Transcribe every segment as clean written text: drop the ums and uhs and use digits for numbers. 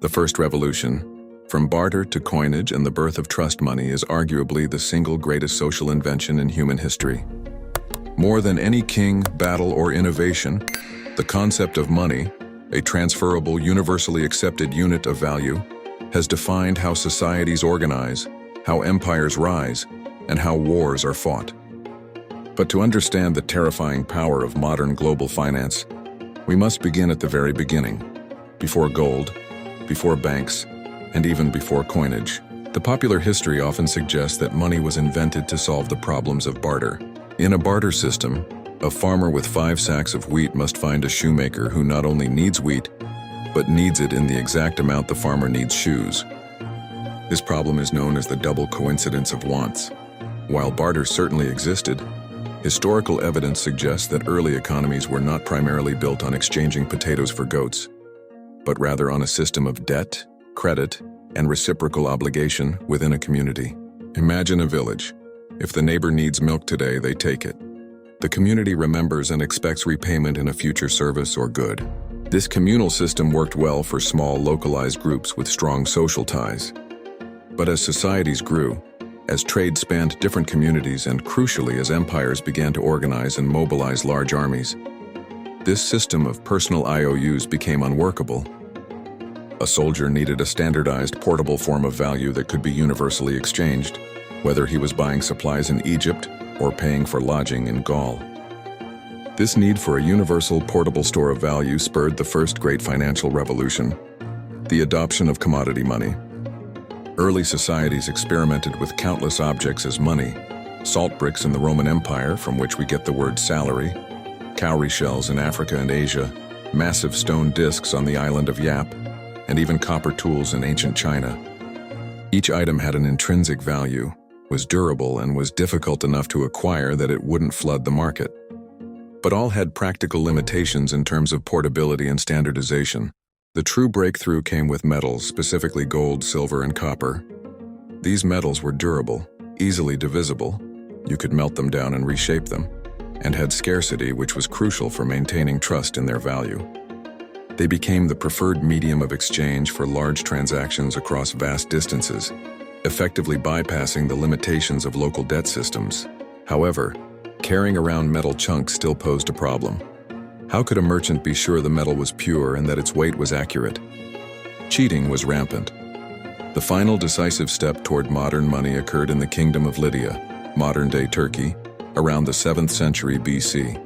The first revolution, from barter to coinage and the birth of trust money, is arguably the single greatest social invention in human history. More than any king, battle, or innovation, the concept of money, a transferable, universally accepted unit of value, has defined how societies organize, how empires rise, and how wars are fought. But to understand the terrifying power of modern global finance, we must begin at the very beginning, before gold, before banks, and even before coinage. The popular history often suggests that money was invented to solve the problems of barter. In a barter system, a farmer with 5 sacks of wheat must find a shoemaker who not only needs wheat, but needs it in the exact amount the farmer needs shoes. This problem is known as the double coincidence of wants. While barter certainly existed, historical evidence suggests that early economies were not primarily built on exchanging potatoes for goats, but rather on a system of debt, credit, and reciprocal obligation within a community. Imagine a village. If the neighbor needs milk today, they take it. The community remembers and expects repayment in a future service or good. This communal system worked well for small, localized groups with strong social ties. But as societies grew, as trade spanned different communities, and crucially as empires began to organize and mobilize large armies, this system of personal IOUs became unworkable. A soldier needed a standardized, portable form of value that could be universally exchanged, whether he was buying supplies in Egypt or paying for lodging in Gaul. This need for a universal, portable store of value spurred the first great financial revolution, the adoption of commodity money. Early societies experimented with countless objects as money: salt bricks in the Roman Empire, from which we get the word salary, cowrie shells in Africa and Asia, massive stone discs on the island of Yap, and even copper tools in ancient China. Each item had an intrinsic value, was durable, and was difficult enough to acquire that it wouldn't flood the market. But all had practical limitations in terms of portability and standardization. The true breakthrough came with metals, specifically gold, silver, and copper. These metals were durable, easily divisible, you could melt them down and reshape them, and had scarcity, which was crucial for maintaining trust in their value. They became the preferred medium of exchange for large transactions across vast distances, effectively bypassing the limitations of local debt systems. However, carrying around metal chunks still posed a problem. How could a merchant be sure the metal was pure and that its weight was accurate? Cheating was rampant. The final decisive step toward modern money occurred in the Kingdom of Lydia, modern-day Turkey, around the 7th century BC.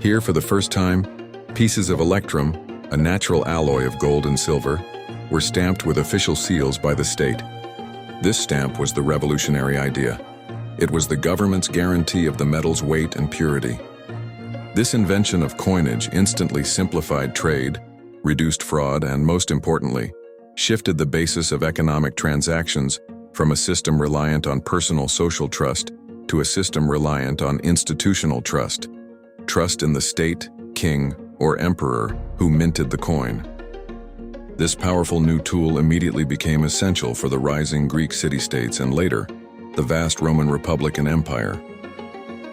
Here, for the first time, pieces of electrum, a natural alloy of gold and silver, were stamped with official seals by the state. This stamp was the revolutionary idea. It was the government's guarantee of the metal's weight and purity. This invention of coinage instantly simplified trade, reduced fraud, and most importantly, shifted the basis of economic transactions from a system reliant on personal social trust to a system reliant on institutional trust. Trust in the state, king, or emperor who minted the coin. This powerful new tool immediately became essential for the rising Greek city-states and later, the vast Roman Republic and Empire.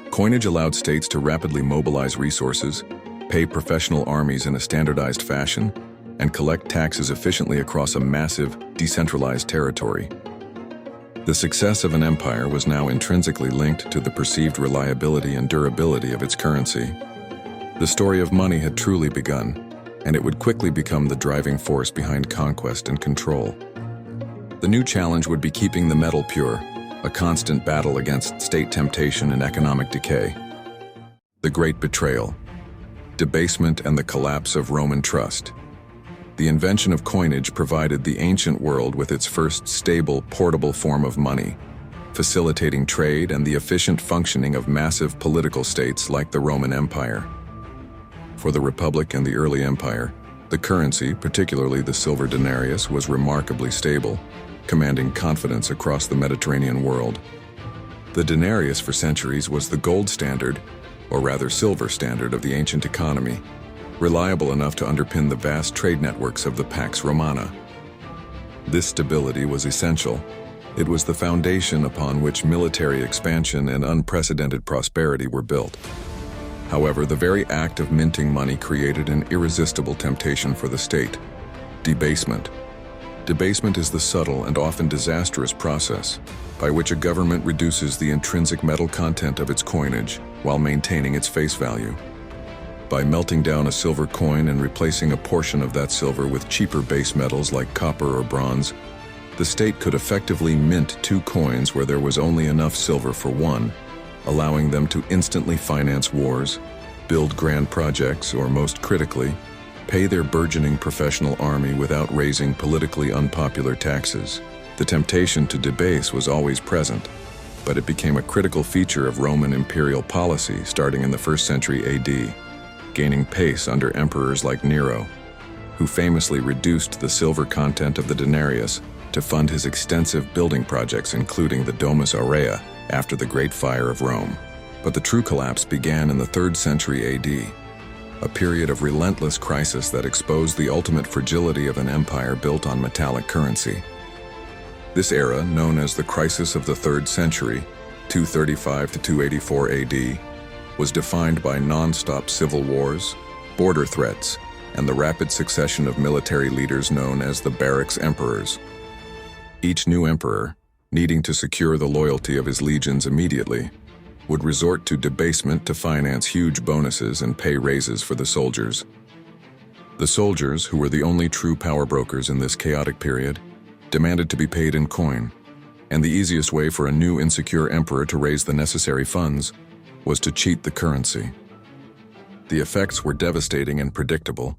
Coinage allowed states to rapidly mobilize resources, pay professional armies in a standardized fashion, and collect taxes efficiently across a massive, decentralized territory. The success of an empire was now intrinsically linked to the perceived reliability and durability of its currency. The story of money had truly begun, and it would quickly become the driving force behind conquest and control. The new challenge would be keeping the metal pure, a constant battle against state temptation and economic decay. The Great Betrayal, Debasement, and the collapse of Roman trust. The invention of coinage provided the ancient world with its first stable, portable form of money, facilitating trade and the efficient functioning of massive political states like the Roman Empire. For the Republic and the early empire, the currency, particularly the silver denarius, was remarkably stable, commanding confidence across the Mediterranean world. The denarius for centuries was the gold standard, or rather silver standard, of the ancient economy, reliable enough to underpin the vast trade networks of the Pax Romana. This stability was essential. It was the foundation upon which military expansion and unprecedented prosperity were built. However, the very act of minting money created an irresistible temptation for the state. Debasement. Debasement is the subtle and often disastrous process by which a government reduces the intrinsic metal content of its coinage while maintaining its face value. By melting down a silver coin and replacing a portion of that silver with cheaper base metals like copper or bronze, the state could effectively mint two coins where there was only enough silver for one, allowing them to instantly finance wars, build grand projects, or most critically, pay their burgeoning professional army without raising politically unpopular taxes. The temptation to debase was always present, but it became a critical feature of Roman imperial policy starting in the 1st century AD, gaining pace under emperors like Nero, who famously reduced the silver content of the denarius to fund his extensive building projects, including the Domus Aurea after the Great Fire of Rome. But the true collapse began in the 3rd century AD, a period of relentless crisis that exposed the ultimate fragility of an empire built on metallic currency. This era, known as the Crisis of the 3rd Century, 235 to 284 AD, was defined by non-stop civil wars, border threats, and the rapid succession of military leaders known as the barracks emperors. Each new emperor, needing to secure the loyalty of his legions immediately, would resort to debasement to finance huge bonuses and pay raises for the soldiers. The soldiers, who were the only true power brokers in this chaotic period, demanded to be paid in coin, and the easiest way for a new insecure emperor to raise the necessary funds was to cheat the currency. The effects were devastating and predictable.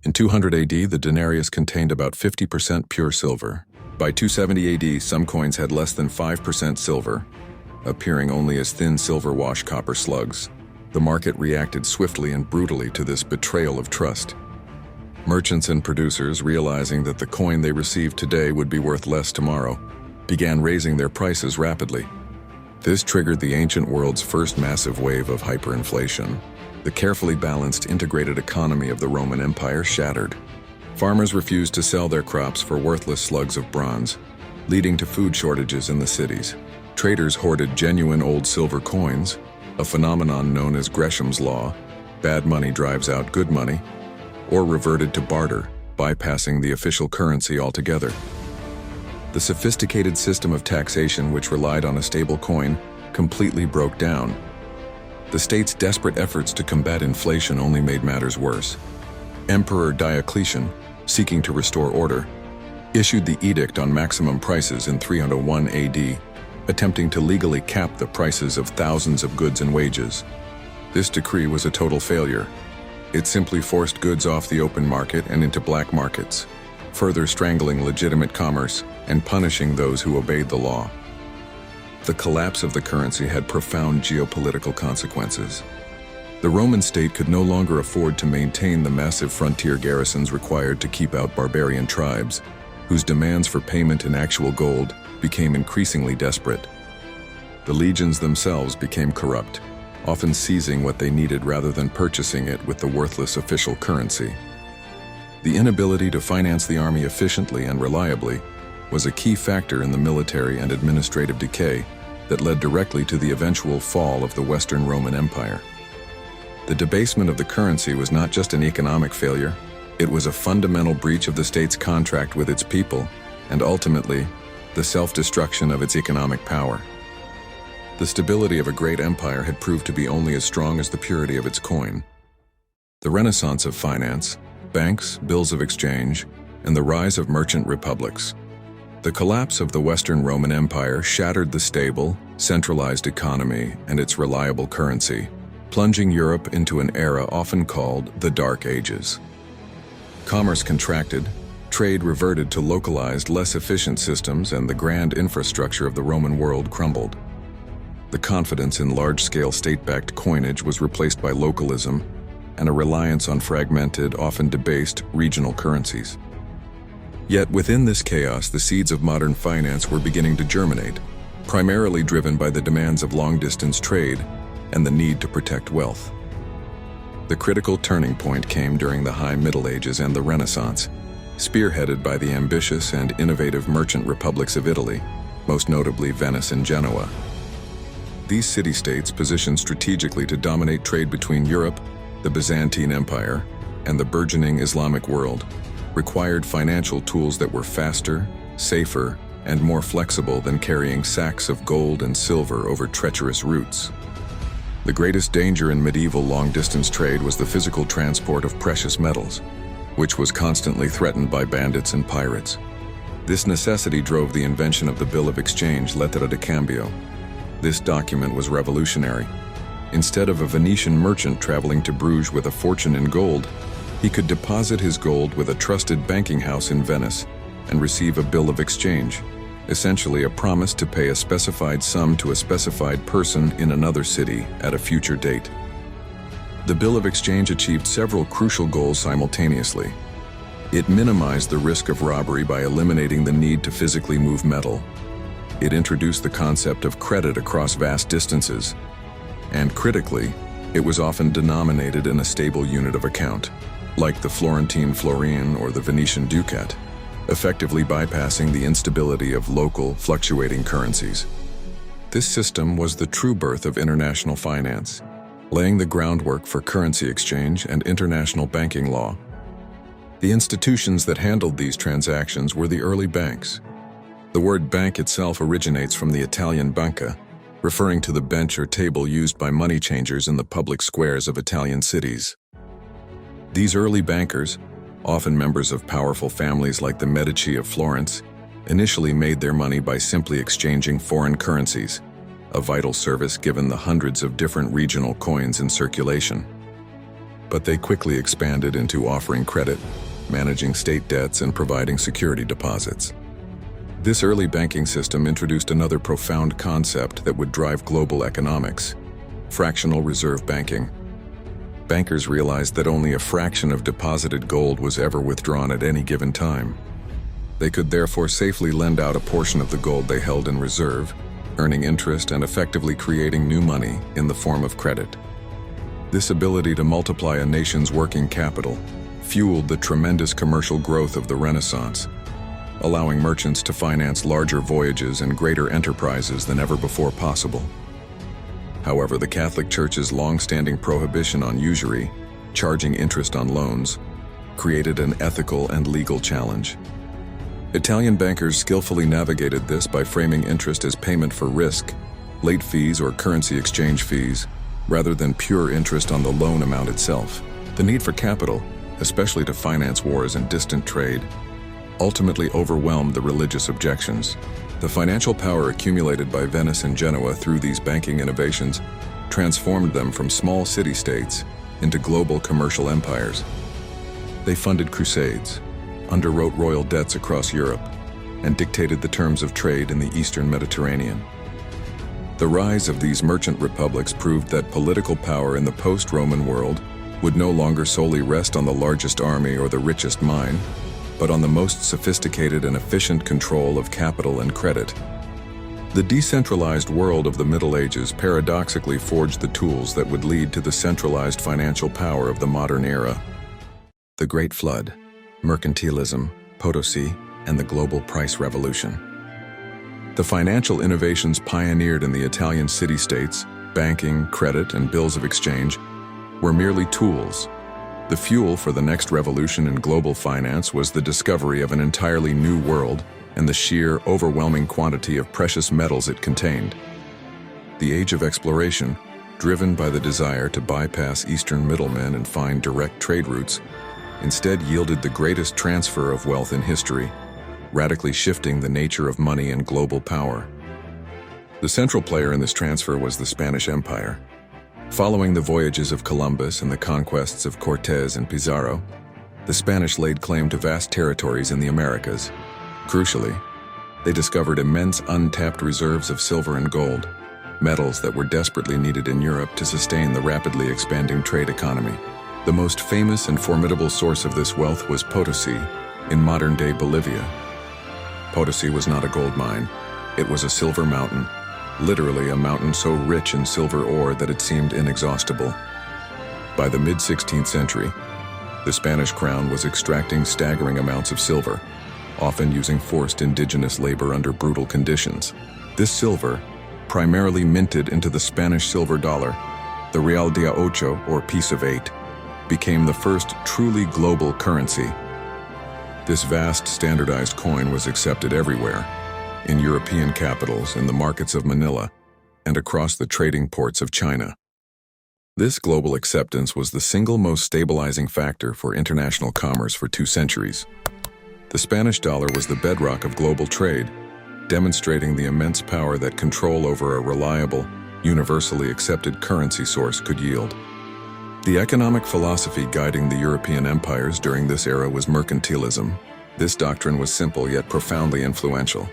In 200 AD, the denarius contained about 50% pure silver. By 270 AD, some coins had less than 5% silver, appearing only as thin silver wash copper slugs. The market reacted swiftly and brutally to this betrayal of trust. Merchants and producers, realizing that the coin they received today would be worth less tomorrow, began raising their prices rapidly. This triggered the ancient world's first massive wave of hyperinflation. The carefully balanced, integrated economy of the Roman Empire shattered. Farmers refused to sell their crops for worthless slugs of bronze, leading to food shortages in the cities. Traders hoarded genuine old silver coins, a phenomenon known as Gresham's Law, bad money drives out good money, or reverted to barter, bypassing the official currency altogether. The sophisticated system of taxation, which relied on a stable coin, completely broke down. The state's desperate efforts to combat inflation only made matters worse. Emperor Diocletian, seeking to restore order, issued the Edict on Maximum Prices in 301 AD, attempting to legally cap the prices of thousands of goods and wages. This decree was a total failure. It simply forced goods off the open market and into black markets, further strangling legitimate commerce and punishing those who obeyed the law. The collapse of the currency had profound geopolitical consequences. The Roman state could no longer afford to maintain the massive frontier garrisons required to keep out barbarian tribes, whose demands for payment in actual gold became increasingly desperate. The legions themselves became corrupt, often seizing what they needed rather than purchasing it with the worthless official currency. The inability to finance the army efficiently and reliably was a key factor in the military and administrative decay that led directly to the eventual fall of the Western Roman Empire. The debasement of the currency was not just an economic failure, it was a fundamental breach of the state's contract with its people, and ultimately, the self-destruction of its economic power. The stability of a great empire had proved to be only as strong as the purity of its coin. The renaissance of finance, banks, bills of exchange, and the rise of merchant republics. The collapse of the Western Roman Empire shattered the stable, centralized economy and its reliable currency, plunging Europe into an era often called the Dark Ages. Commerce contracted, trade reverted to localized, less efficient systems, and the grand infrastructure of the Roman world crumbled. The confidence in large-scale state-backed coinage was replaced by localism and a reliance on fragmented, often debased, regional currencies. Yet within this chaos, the seeds of modern finance were beginning to germinate, primarily driven by the demands of long-distance trade and the need to protect wealth. The critical turning point came during the High Middle Ages and the Renaissance, spearheaded by the ambitious and innovative merchant republics of Italy, most notably Venice and Genoa. These city-states, positioned strategically to dominate trade between Europe, the Byzantine Empire, and the burgeoning Islamic world, required financial tools that were faster, safer, and more flexible than carrying sacks of gold and silver over treacherous routes. The greatest danger in medieval long-distance trade was the physical transport of precious metals, which was constantly threatened by bandits and pirates. This necessity drove the invention of the Bill of Exchange, lettera de cambio. This document was revolutionary. Instead of a Venetian merchant traveling to Bruges with a fortune in gold, he could deposit his gold with a trusted banking house in Venice and receive a bill of exchange, essentially a promise to pay a specified sum to a specified person in another city at a future date. The Bill of Exchange achieved several crucial goals simultaneously. It minimized the risk of robbery by eliminating the need to physically move metal. It introduced the concept of credit across vast distances. And critically, it was often denominated in a stable unit of account, like the Florentine florin or the Venetian ducat, effectively bypassing the instability of local, fluctuating currencies. This system was the true birth of international finance, laying the groundwork for currency exchange and international banking law. The institutions that handled these transactions were the early banks. The word bank itself originates from the Italian banca, referring to the bench or table used by money changers in the public squares of Italian cities. These early bankers, often members of powerful families like the Medici of Florence, initially made their money by simply exchanging foreign currencies, a vital service given the hundreds of different regional coins in circulation. But they quickly expanded into offering credit, managing state debts, and providing security deposits. This early banking system introduced another profound concept that would drive global economics: fractional reserve banking. Bankers realized that only a fraction of deposited gold was ever withdrawn at any given time. They could therefore safely lend out a portion of the gold they held in reserve, earning interest and effectively creating new money in the form of credit. This ability to multiply a nation's working capital fueled the tremendous commercial growth of the Renaissance, allowing merchants to finance larger voyages and greater enterprises than ever before possible. However, the Catholic Church's long-standing prohibition on usury, charging interest on loans, created an ethical and legal challenge. Italian bankers skillfully navigated this by framing interest as payment for risk, late fees or currency exchange fees, rather than pure interest on the loan amount itself. The need for capital, especially to finance wars and distant trade, ultimately overwhelmed the religious objections. The financial power accumulated by Venice and Genoa through these banking innovations transformed them from small city-states into global commercial empires. They funded crusades, underwrote royal debts across Europe, and dictated the terms of trade in the Eastern Mediterranean. The rise of these merchant republics proved that political power in the post-Roman world would no longer solely rest on the largest army or the richest mine, but on the most sophisticated and efficient control of capital and credit. The decentralized world of the Middle Ages paradoxically forged the tools that would lead to the centralized financial power of the modern era. The Great Flood, Mercantilism, Potosí, and the global price revolution. The financial innovations pioneered in the Italian city-states, banking, credit, and bills of exchange, were merely tools. The fuel for the next revolution in global finance was the discovery of an entirely new world and the sheer, overwhelming quantity of precious metals it contained. The age of exploration, driven by the desire to bypass Eastern middlemen and find direct trade routes, instead yielded the greatest transfer of wealth in history, radically shifting the nature of money and global power. The central player in this transfer was the Spanish Empire. Following the voyages of Columbus and the conquests of Cortés and Pizarro, the Spanish laid claim to vast territories in the Americas. Crucially, they discovered immense untapped reserves of silver and gold, metals that were desperately needed in Europe to sustain the rapidly expanding trade economy. The most famous and formidable source of this wealth was Potosí, in modern-day Bolivia. Potosí was not a gold mine. It was a silver mountain, literally a mountain so rich in silver ore that it seemed inexhaustible. By the mid-16th century, the Spanish crown was extracting staggering amounts of silver, often using forced indigenous labor under brutal conditions. This silver, primarily minted into the Spanish silver dollar, the Real de Ocho, or piece of 8, became the first truly global currency. This vast standardized coin was accepted everywhere, in European capitals, in the markets of Manila, and across the trading ports of China. This global acceptance was the single most stabilizing factor for international commerce for 2 centuries. The Spanish dollar was the bedrock of global trade, demonstrating the immense power that control over a reliable, universally accepted currency source could yield. The economic philosophy guiding the European empires during this era was mercantilism. This doctrine was simple yet profoundly influential.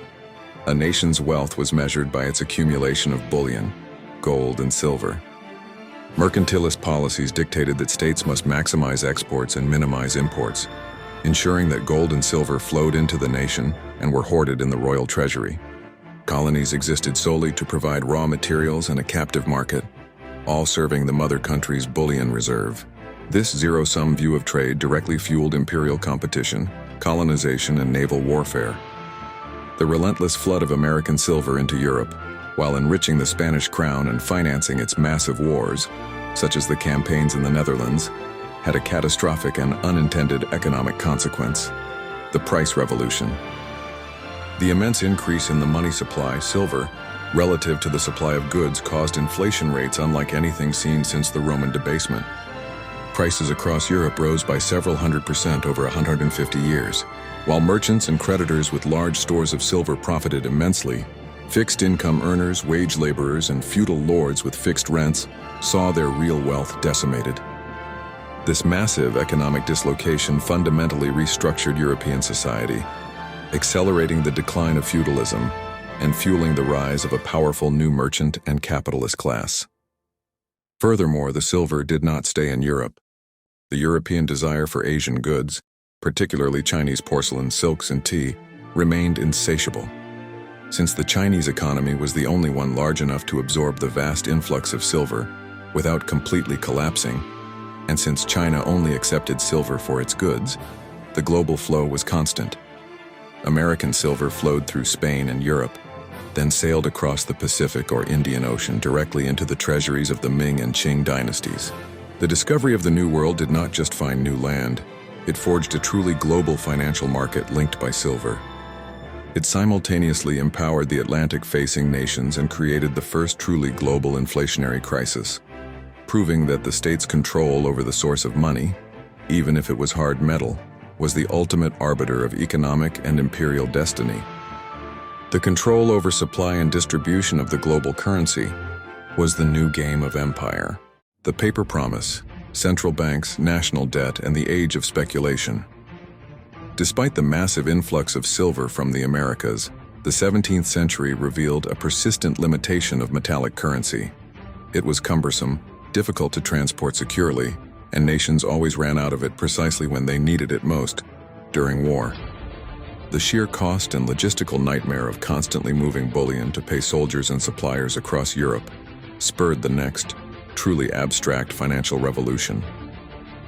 A nation's wealth was measured by its accumulation of bullion, gold and silver. Mercantilist policies dictated that states must maximize exports and minimize imports, ensuring that gold and silver flowed into the nation and were hoarded in the royal treasury. Colonies existed solely to provide raw materials and a captive market, all serving the mother country's bullion reserve. This zero-sum view of trade directly fueled imperial competition, colonization, and naval warfare. The relentless flood of American silver into Europe, while enriching the Spanish crown and financing its massive wars, such as the campaigns in the Netherlands, had a catastrophic and unintended economic consequence: the price revolution. The immense increase in the money supply, silver, relative to the supply of goods caused inflation rates unlike anything seen since the Roman debasement. Prices across Europe rose by several 100% over 150 years. While merchants and creditors with large stores of silver profited immensely, fixed-income earners, wage laborers, and feudal lords with fixed rents saw their real wealth decimated. This massive economic dislocation fundamentally restructured European society, accelerating the decline of feudalism and fueling the rise of a powerful new merchant and capitalist class. Furthermore, the silver did not stay in Europe. The European desire for Asian goods, particularly Chinese porcelain, silks, and tea, remained insatiable. Since the Chinese economy was the only one large enough to absorb the vast influx of silver without completely collapsing, and since China only accepted silver for its goods, the global flow was constant. American silver flowed through Spain and Europe, then sailed across the Pacific or Indian Ocean directly into the treasuries of the Ming and Qing dynasties. The discovery of the New World did not just find new land, it forged a truly global financial market linked by silver. It simultaneously empowered the Atlantic-facing nations and created the first truly global inflationary crisis, proving that the state's control over the source of money, even if it was hard metal, was the ultimate arbiter of economic and imperial destiny. The control over supply and distribution of the global currency was the new game of empire. The paper promise, central banks, national debt, and the age of speculation. Despite the massive influx of silver from the Americas, the 17th century revealed a persistent limitation of metallic currency. It was cumbersome, difficult to transport securely, and nations always ran out of it precisely when they needed it most, during war. The sheer cost and logistical nightmare of constantly moving bullion to pay soldiers and suppliers across Europe spurred the next, truly abstract financial revolution: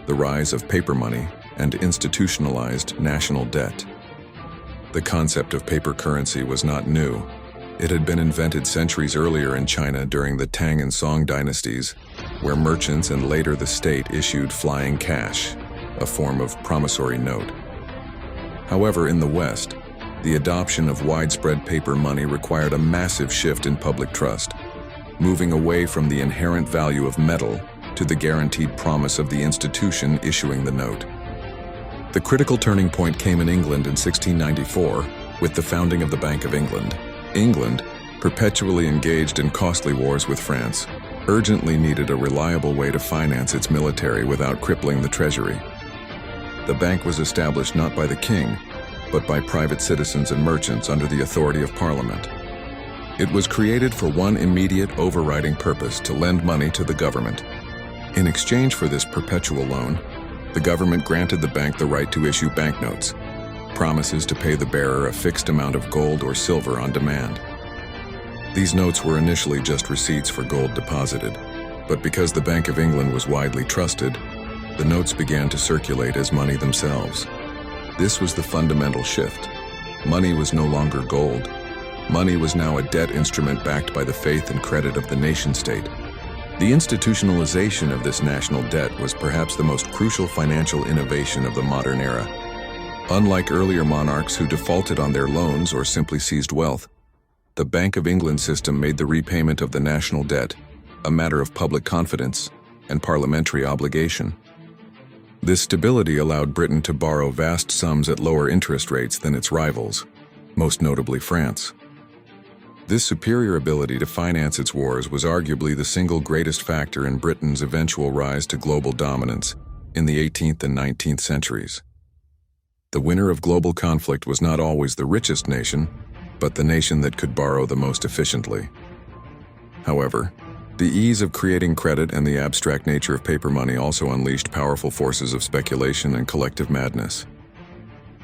the rise of paper money and institutionalized national debt. The concept of paper currency was not new. It had been invented centuries earlier in China during the Tang and Song dynasties, where merchants and later the state issued flying cash, a form of promissory note. However, in the West, the adoption of widespread paper money required a massive shift in public trust, moving away from the inherent value of metal to the guaranteed promise of the institution issuing the note. The critical turning point came in England in 1694 with the founding of the Bank of England. England, perpetually engaged in costly wars with France, urgently needed a reliable way to finance its military without crippling the treasury. The bank was established not by the king, but by private citizens and merchants under the authority of Parliament. It was created for one immediate overriding purpose: to lend money to the government. In exchange for this perpetual loan, the government granted the bank the right to issue banknotes, promises to pay the bearer a fixed amount of gold or silver on demand. These notes were initially just receipts for gold deposited, but because the Bank of England was widely trusted, the notes began to circulate as money themselves. This was the fundamental shift. Money was no longer gold. Money was now a debt instrument backed by the faith and credit of the nation-state. The institutionalization of this national debt was perhaps the most crucial financial innovation of the modern era. Unlike earlier monarchs who defaulted on their loans or simply seized wealth, the Bank of England system made the repayment of the national debt a matter of public confidence and parliamentary obligation. This stability allowed Britain to borrow vast sums at lower interest rates than its rivals, most notably France. This superior ability to finance its wars was arguably the single greatest factor in Britain's eventual rise to global dominance in the 18th and 19th centuries. The winner of global conflict was not always the richest nation, but the nation that could borrow the most efficiently. However, the ease of creating credit and the abstract nature of paper money also unleashed powerful forces of speculation and collective madness.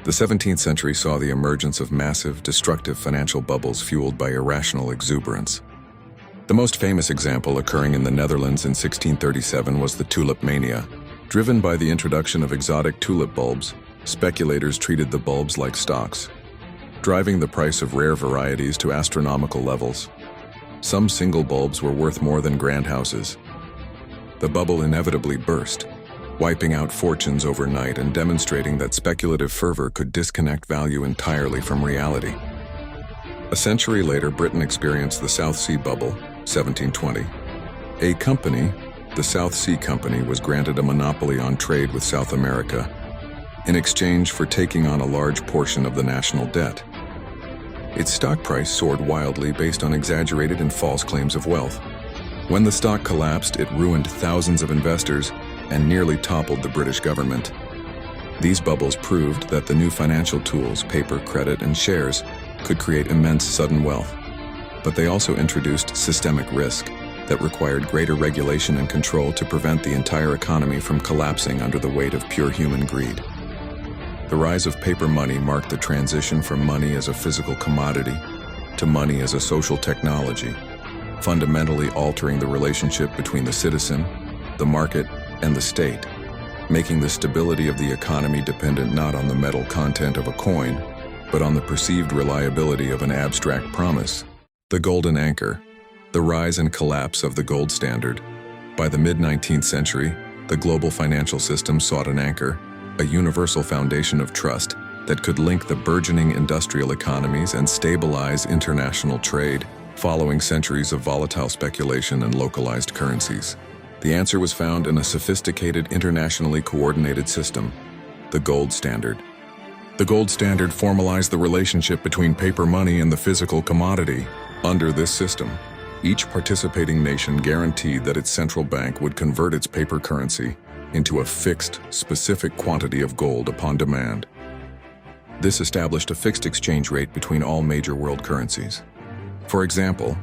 The 17th century saw the emergence of massive, destructive financial bubbles fueled by irrational exuberance. The most famous example occurring in the Netherlands in 1637 was the tulip mania. Driven by the introduction of exotic tulip bulbs, speculators treated the bulbs like stocks, driving the price of rare varieties to astronomical levels. Some single bulbs were worth more than grand houses. The bubble inevitably burst, wiping out fortunes overnight and demonstrating that speculative fervor could disconnect value entirely from reality. A century later, Britain experienced the South Sea Bubble, 1720. A company, the South Sea Company, was granted a monopoly on trade with South America in exchange for taking on a large portion of the national debt. Its stock price soared wildly based on exaggerated and false claims of wealth. When the stock collapsed, it ruined thousands of investors and nearly toppled the British government. These bubbles proved that the new financial tools, paper, credit, and shares, could create immense sudden wealth. But they also introduced systemic risk that required greater regulation and control to prevent the entire economy from collapsing under the weight of pure human greed. The rise of paper money marked the transition from money as a physical commodity to money as a social technology, fundamentally altering the relationship between the citizen, the market, and the state, making the stability of the economy dependent not on the metal content of a coin, but on the perceived reliability of an abstract promise. The golden anchor, the rise and collapse of the gold standard. By the mid-19th century, the global financial system sought an anchor, a universal foundation of trust that could link the burgeoning industrial economies and stabilize international trade following centuries of volatile speculation and localized currencies. The answer was found in a sophisticated, internationally coordinated system, the gold standard. The gold standard formalized the relationship between paper money and the physical commodity. Under this system, each participating nation guaranteed that its central bank would convert its paper currency into a fixed, specific quantity of gold upon demand. This established a fixed exchange rate between all major world currencies. For example,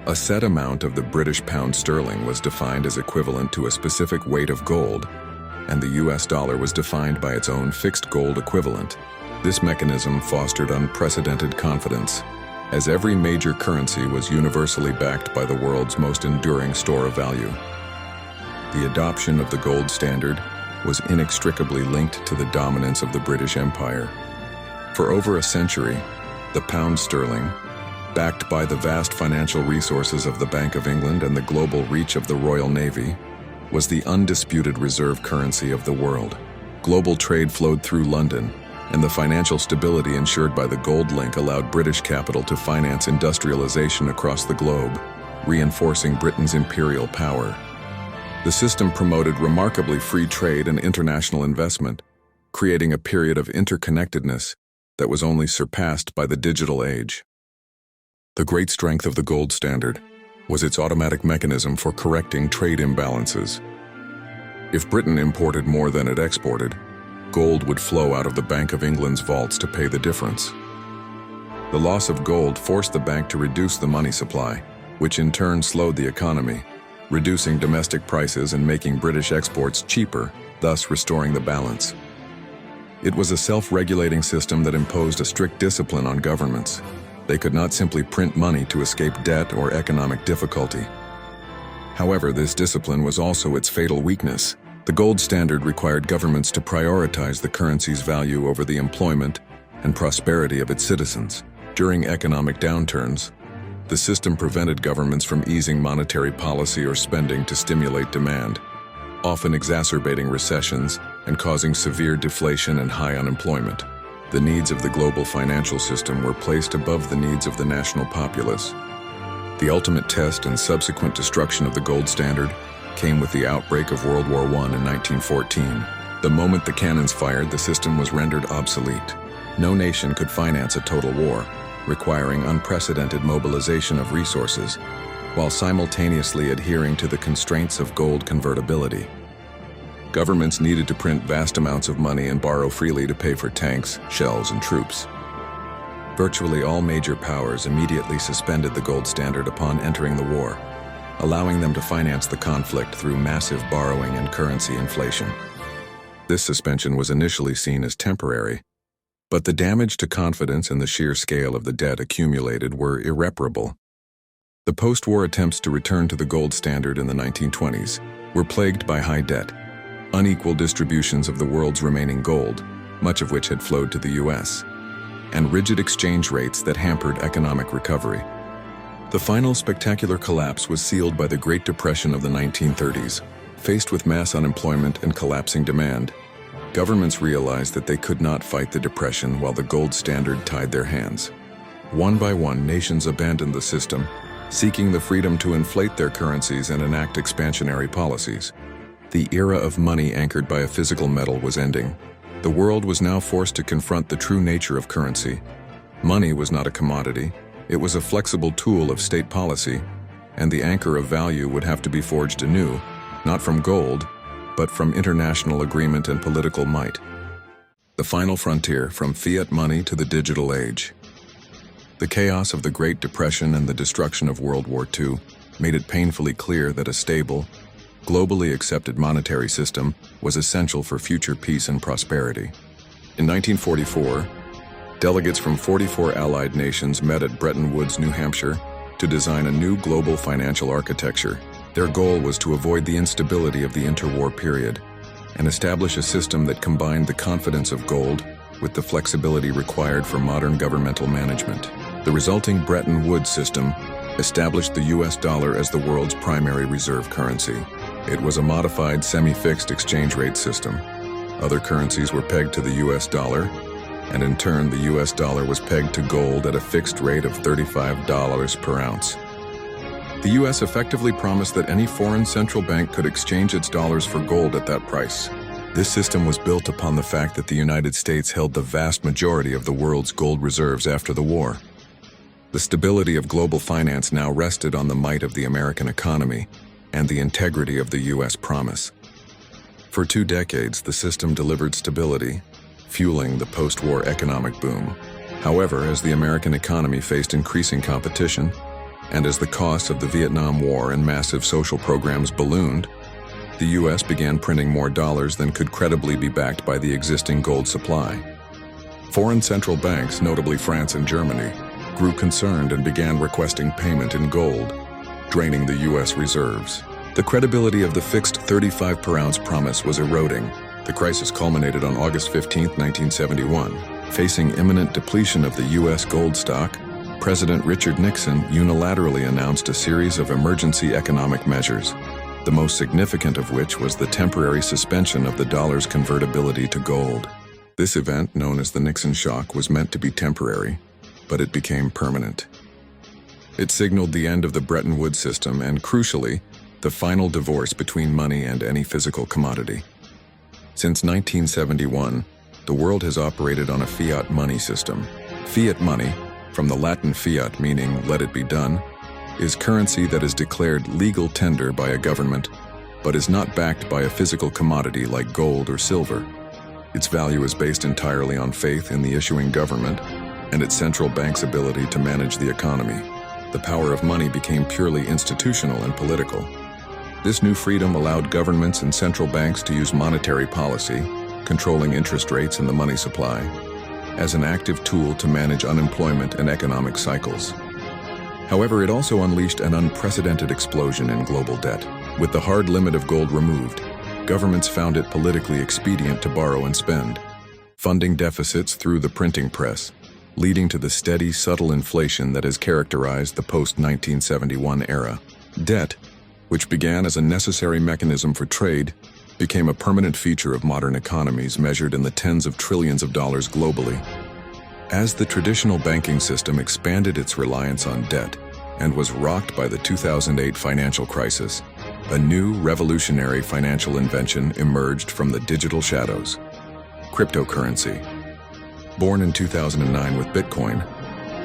a set amount of the British pound sterling was defined as equivalent to a specific weight of gold, and the US dollar was defined by its own fixed gold equivalent. This mechanism fostered unprecedented confidence, as every major currency was universally backed by the world's most enduring store of value. The adoption of the gold standard was inextricably linked to the dominance of the British Empire. For over a century, the pound sterling, backed by the vast financial resources of the Bank of England and the global reach of the Royal Navy, was the undisputed reserve currency of the world. Global trade flowed through London, and the financial stability ensured by the gold link allowed British capital to finance industrialization across the globe, reinforcing Britain's imperial power. The system promoted remarkably free trade and international investment, creating a period of interconnectedness that was only surpassed by the digital age. The great strength of the gold standard was its automatic mechanism for correcting trade imbalances. If Britain imported more than it exported, gold would flow out of the Bank of England's vaults to pay the difference. The loss of gold forced the bank to reduce the money supply, which in turn slowed the economy, reducing domestic prices and making British exports cheaper, thus restoring the balance. It was a self-regulating system that imposed a strict discipline on governments. They could not simply print money to escape debt or economic difficulty. However, this discipline was also its fatal weakness. The gold standard required governments to prioritize the currency's value over the employment and prosperity of its citizens. During economic downturns, the system prevented governments from easing monetary policy or spending to stimulate demand, often exacerbating recessions and causing severe deflation and high unemployment. The needs of the global financial system were placed above the needs of the national populace. The ultimate test and subsequent destruction of the gold standard came with the outbreak of World War I in 1914. The moment the cannons fired, the system was rendered obsolete. No nation could finance a total war, requiring unprecedented mobilization of resources, while simultaneously adhering to the constraints of gold convertibility. Governments needed to print vast amounts of money and borrow freely to pay for tanks, shells, and troops. Virtually all major powers immediately suspended the gold standard upon entering the war, allowing them to finance the conflict through massive borrowing and currency inflation. This suspension was initially seen as temporary, but the damage to confidence and the sheer scale of the debt accumulated were irreparable. The post-war attempts to return to the gold standard in the 1920s were plagued by high debt, unequal distributions of the world's remaining gold, much of which had flowed to the US, and rigid exchange rates that hampered economic recovery. The final spectacular collapse was sealed by the Great Depression of the 1930s. Faced with mass unemployment and collapsing demand, governments realized that they could not fight the depression while the gold standard tied their hands. One by one, nations abandoned the system, seeking the freedom to inflate their currencies and enact expansionary policies. The era of money anchored by a physical metal was ending. The world was now forced to confront the true nature of currency. Money was not a commodity, it was a flexible tool of state policy, and the anchor of value would have to be forged anew, not from gold, but from international agreement and political might. The final frontier, from fiat money to the digital age. The chaos of the Great Depression and the destruction of World War II made it painfully clear that a stable, globally accepted monetary system was essential for future peace and prosperity. In 1944, delegates from 44 allied nations met at Bretton Woods, New Hampshire, to design a new global financial architecture. Their goal was to avoid the instability of the interwar period and establish a system that combined the confidence of gold with the flexibility required for modern governmental management. The resulting Bretton Woods system established the US dollar as the world's primary reserve currency. It was a modified semi-fixed exchange rate system. Other currencies were pegged to the US dollar, and in turn the US dollar was pegged to gold at a fixed rate of $35 per ounce. The US effectively promised that any foreign central bank could exchange its dollars for gold at that price. This system was built upon the fact that the United States held the vast majority of the world's gold reserves after the war. The stability of global finance now rested on the might of the American economy and the integrity of the US promise. For 2 decades, the system delivered stability, fueling the post-war economic boom. However, as the American economy faced increasing competition, and as the costs of the Vietnam War and massive social programs ballooned, the US began printing more dollars than could credibly be backed by the existing gold supply. Foreign central banks, notably France and Germany, grew concerned and began requesting payment in gold, draining the US reserves. The credibility of the fixed 35 per ounce promise was eroding. The crisis culminated on August 15, 1971. Facing imminent depletion of the US gold stock, President Richard Nixon unilaterally announced a series of emergency economic measures, the most significant of which was the temporary suspension of the dollar's convertibility to gold. This event, known as the Nixon Shock, was meant to be temporary, but it became permanent. It signaled the end of the Bretton Woods system and, crucially, the final divorce between money and any physical commodity. Since 1971, the world has operated on a fiat money system. Fiat money, from the Latin fiat meaning let it be done, is currency that is declared legal tender by a government, but is not backed by a physical commodity like gold or silver. Its value is based entirely on faith in the issuing government and its central bank's ability to manage the economy. The power of money became purely institutional and political. This new freedom allowed governments and central banks to use monetary policy, controlling interest rates and the money supply, as an active tool to manage unemployment and economic cycles. However, it also unleashed an unprecedented explosion in global debt. With the hard limit of gold removed, governments found it politically expedient to borrow and spend, funding deficits through the printing press, leading to the steady, subtle inflation that has characterized the post-1971 era. Debt, which began as a necessary mechanism for trade, became a permanent feature of modern economies measured in the tens of trillions of dollars globally. As the traditional banking system expanded its reliance on debt and was rocked by the 2008 financial crisis, a new revolutionary financial invention emerged from the digital shadows: cryptocurrency. Born in 2009 with Bitcoin,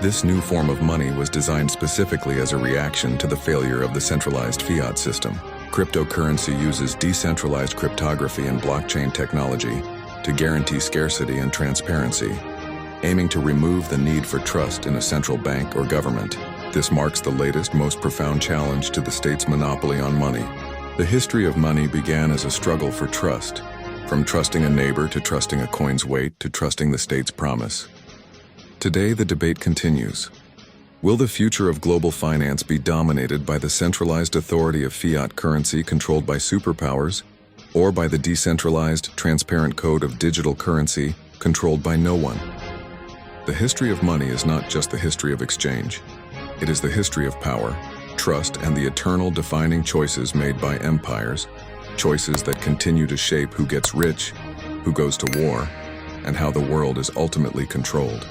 this new form of money was designed specifically as a reaction to the failure of the centralized fiat system. Cryptocurrency uses decentralized cryptography and blockchain technology to guarantee scarcity and transparency, aiming to remove the need for trust in a central bank or government. This marks the latest, most profound challenge to the state's monopoly on money. The history of money began as a struggle for trust, from trusting a neighbor to trusting a coin's weight to trusting the state's promise. Today, the debate continues. Will the future of global finance be dominated by the centralized authority of fiat currency controlled by superpowers, or by the decentralized, transparent code of digital currency controlled by no one? The history of money is not just the history of exchange. It is the history of power, trust, and the eternal defining choices made by empires, choices that continue to shape who gets rich, who goes to war, and how the world is ultimately controlled.